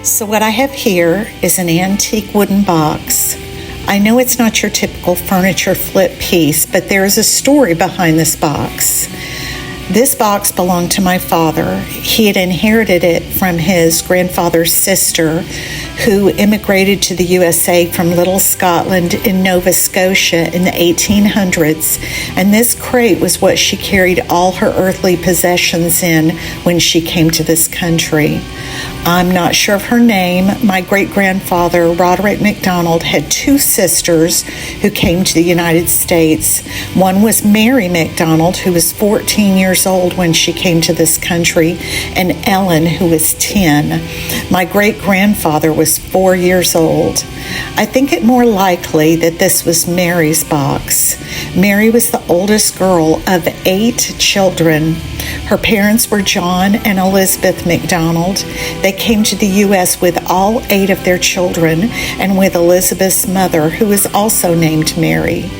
So what I have here is an antique wooden box. I know it's not your typical furniture flip piece, but there is a story behind this box. This box belonged to my father. He had inherited it from his grandfather's sister, who immigrated to the USA from Little Scotland in Nova Scotia in the 1800s, and this crate was what she carried all her earthly possessions in when she came to this country. I'm not sure of her name. My great-grandfather, Roderick MacDonald, had two sisters who came to the United States. One was Mary MacDonald, who was 14 years old when she came to this country, and Ellen, who was 10. My great-grandfather was 4 years old. I think it more likely that this was Mary's box. Mary was the oldest girl of 8 children. Her parents were John and Elizabeth MacDonald. They came to the U.S. with all 8 of their children and with Elizabeth's mother, who was also named Mary.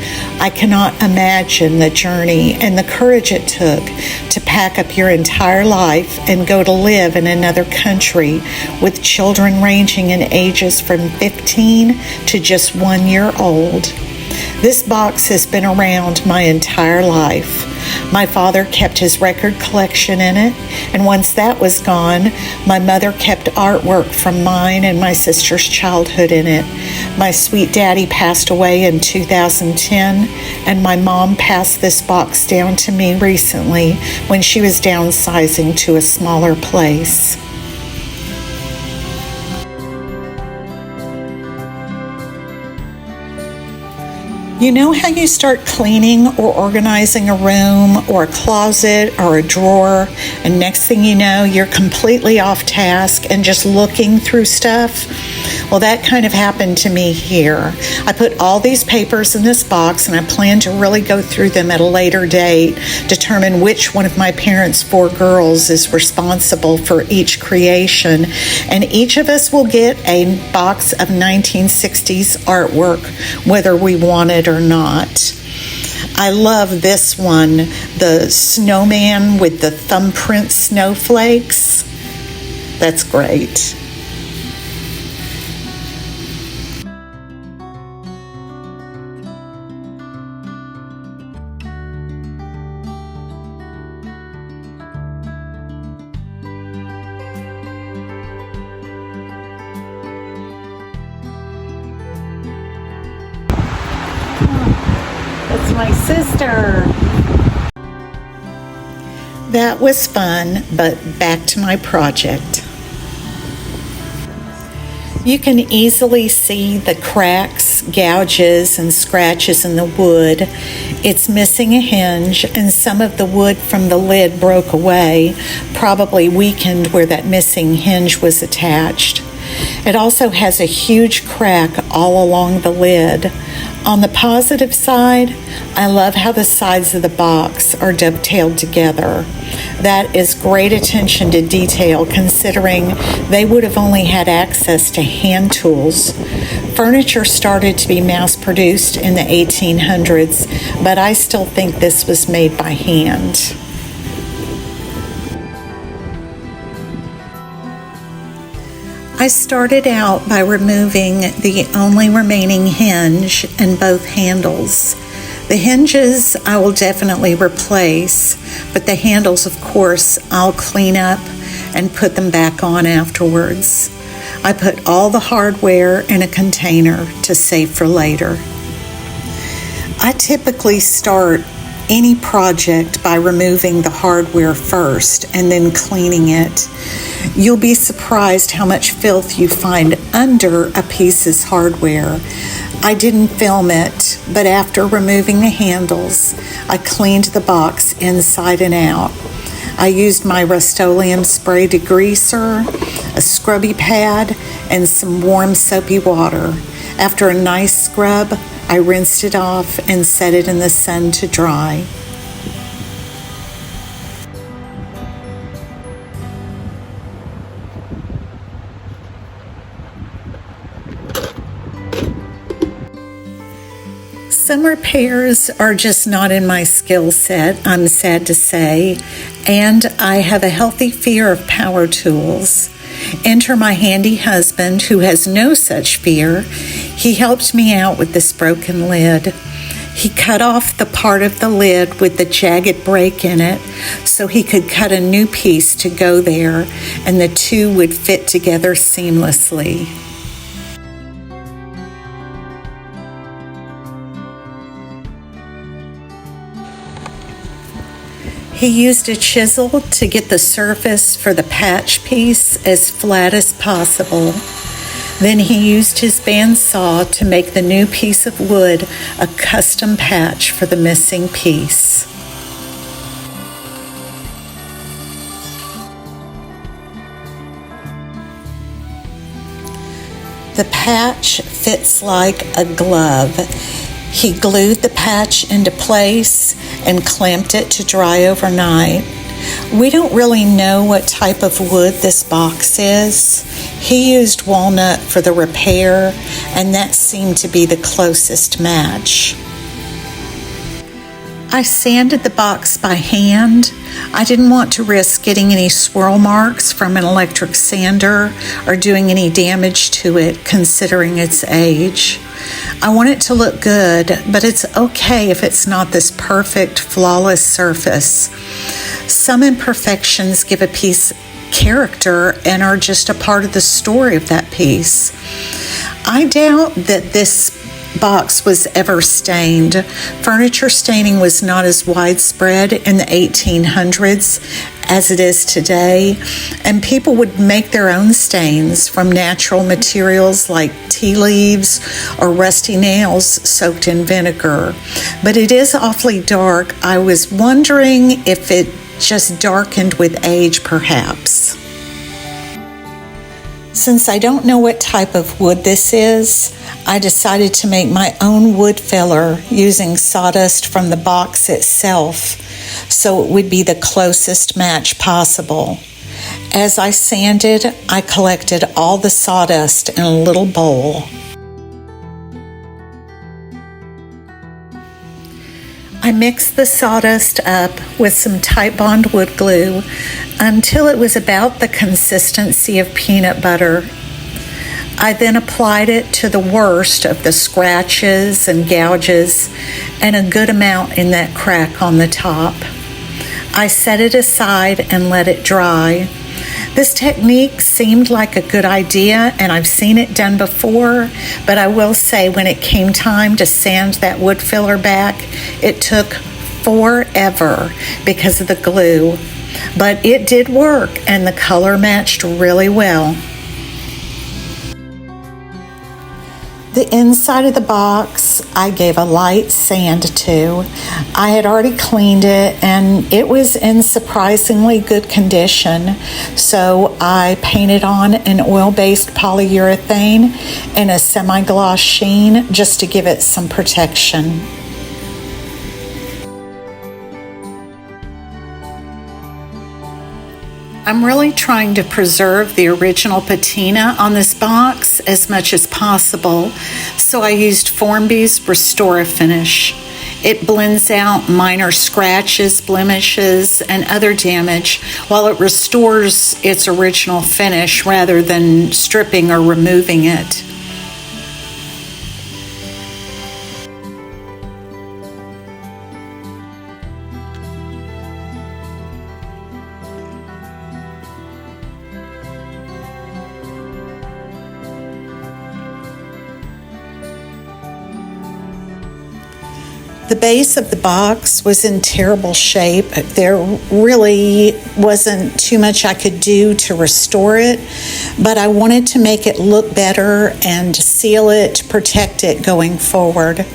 I cannot imagine the journey and the courage it took to pack up your entire life and go to live in another country with children ranging in ages from 15 to just 1 year old. This box has been around my entire life. My father kept his record collection in it, and once that was gone, my mother kept artwork from mine and my sister's childhood in it. My sweet daddy passed away in 2010, and my mom passed this box down to me recently when she was downsizing to a smaller place. You know how you start cleaning or organizing a room or a closet or a drawer, and next thing you know, you're completely off task and just looking through stuff? Well, that kind of happened to me here. I put all these papers in this box, and I plan to really go through them at a later date, determine which one of my parents' 4 girls is responsible for each creation, and each of us will get a box of 1960s artwork, whether we want it or not. I love this one, the snowman with the thumbprint snowflakes. That's great. That's my sister. That was fun, but back to my project. You can easily see the cracks, gouges, and scratches in the wood. It's missing a hinge, and some of the wood from the lid broke away, probably weakened where that missing hinge was attached. It also has a huge crack all along the lid. On the positive side, I love how the sides of the box are dovetailed together. That is great attention to detail, considering they would have only had access to hand tools. Furniture started to be mass-produced in the 1800s, but I still think this was made by hand. I started out by removing the only remaining hinge and both handles. The hinges I will definitely replace, but the handles, of course, I'll clean up and put them back on afterwards. I put all the hardware in a container to save for later. I typically start any project by removing the hardware first and then cleaning it. You'll be surprised how much filth you find under a piece's hardware. I didn't film it, but after removing the handles, I cleaned the box inside and out. I used my Rust-Oleum spray degreaser, a scrubby pad, and some warm soapy water. After a nice scrub, I rinsed it off and set it in the sun to dry. Some repairs are just not in my skill set, I'm sad to say, and I have a healthy fear of power tools. Enter my handy husband, who has no such fear. He helped me out with this broken lid. He cut off the part of the lid with the jagged break in it so he could cut a new piece to go there, and the two would fit together seamlessly. He used a chisel to get the surface for the patch piece as flat as possible. Then he used his bandsaw to make the new piece of wood a custom patch for the missing piece. The patch fits like a glove. He glued the patch into place and clamped it to dry overnight. We don't really know what type of wood this box is. He used walnut for the repair, and that seemed to be the closest match. I sanded the box by hand. I didn't want to risk getting any swirl marks from an electric sander or doing any damage to it, considering its age. I want it to look good, but it's okay if it's not this perfect, flawless surface. Some imperfections give a piece character and are just a part of the story of that piece. I doubt that this box was ever stained. Furniture staining was not as widespread in the 1800s as it is today, and people would make their own stains from natural materials like tea leaves or rusty nails soaked in vinegar. But it is awfully dark. I was wondering if it just darkened with age, perhaps. Since I don't know what type of wood this is, I decided to make my own wood filler using sawdust from the box itself, so it would be the closest match possible. As I sanded, I collected all the sawdust in a little bowl. I mixed the sawdust up with some Titebond wood glue until it was about the consistency of peanut butter. I then applied it to the worst of the scratches and gouges and a good amount in that crack on the top. I set it aside and let it dry. This technique seemed like a good idea, and I've seen it done before, but I will say when it came time to sand that wood filler back, it took forever because of the glue. But it did work, and the color matched really well. The inside of the box, I gave a light sand to. I had already cleaned it, and it was in surprisingly good condition. So I painted on an oil-based polyurethane and a semi-gloss sheen just to give it some protection. I'm really trying to preserve the original patina on this box as much as possible, so I used Formby's Restore Finish. It blends out minor scratches, blemishes, and other damage while it restores its original finish rather than stripping or removing it. The base of the box was in terrible shape. There really wasn't too much I could do to restore it, but I wanted to make it look better and seal it to protect it going forward.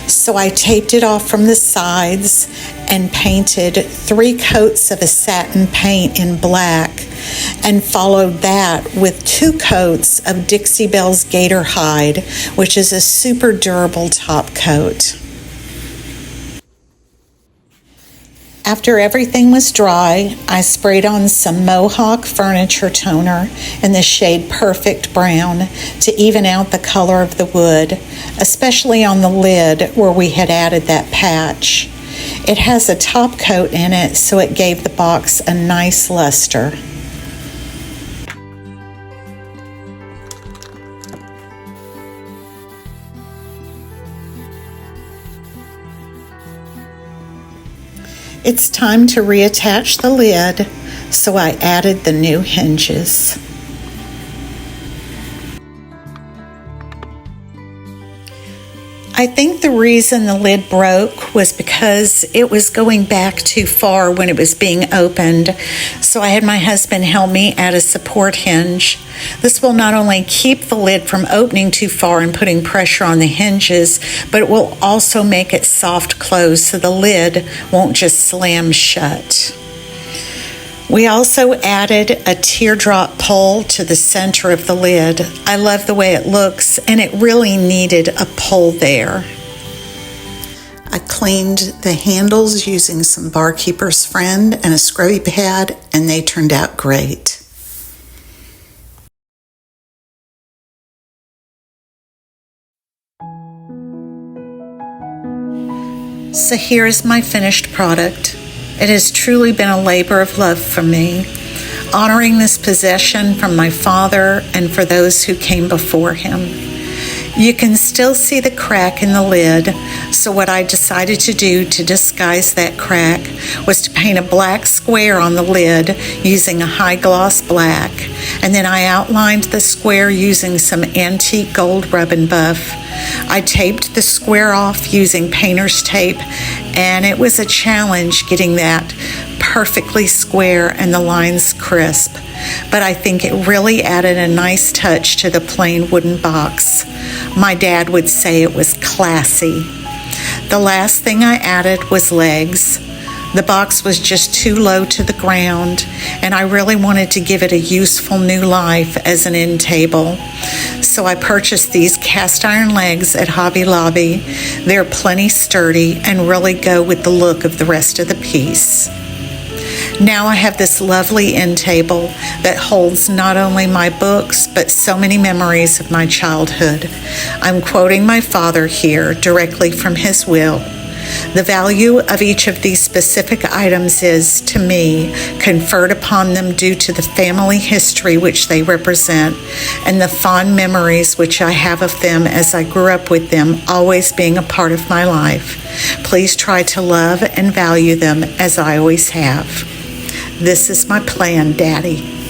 So I taped it off from the sides and painted 3 coats of a satin paint in black, and followed that with 2 coats of Dixie Belle's Gator Hide, which is a super durable top coat. After everything was dry, I sprayed on some Mohawk furniture toner in the shade Perfect Brown to even out the color of the wood, especially on the lid where we had added that patch. It has a top coat in it, so it gave the box a nice luster. It's time to reattach the lid, so I added the new hinges. I think the reason the lid broke was because it was going back too far when it was being opened, so I had my husband help me add a support hinge. This will not only keep the lid from opening too far and putting pressure on the hinges, but it will also make it soft close so the lid won't just slam shut. We also added a teardrop pull to the center of the lid. I love the way it looks, and it really needed a pull there. I cleaned the handles using some Barkeeper's Friend and a scrubby pad, and they turned out great. So here's my finished product. It has truly been a labor of love for me, honoring this possession from my father and for those who came before him. You can still see the crack in the lid, so what I decided to do to disguise that crack was to paint a black square on the lid using a high gloss black, and then I outlined the square using some antique gold rub and buff. I taped the square off using painter's tape, and it was a challenge getting that perfectly square and the lines crisp, but I think it really added a nice touch to the plain wooden box. My dad would say it was classy. The last thing I added was legs. The box was just too low to the ground, and I really wanted to give it a useful new life as an end table. So I purchased these cast iron legs at Hobby Lobby. They're plenty sturdy and really go with the look of the rest of the piece. Now I have this lovely end table that holds not only my books, but so many memories of my childhood. I'm quoting my father here directly from his will. The value of each of these specific items is, to me, conferred upon them due to the family history which they represent and the fond memories which I have of them as I grew up with them, always being a part of my life. Please try to love and value them as I always have. This is my plan, Daddy.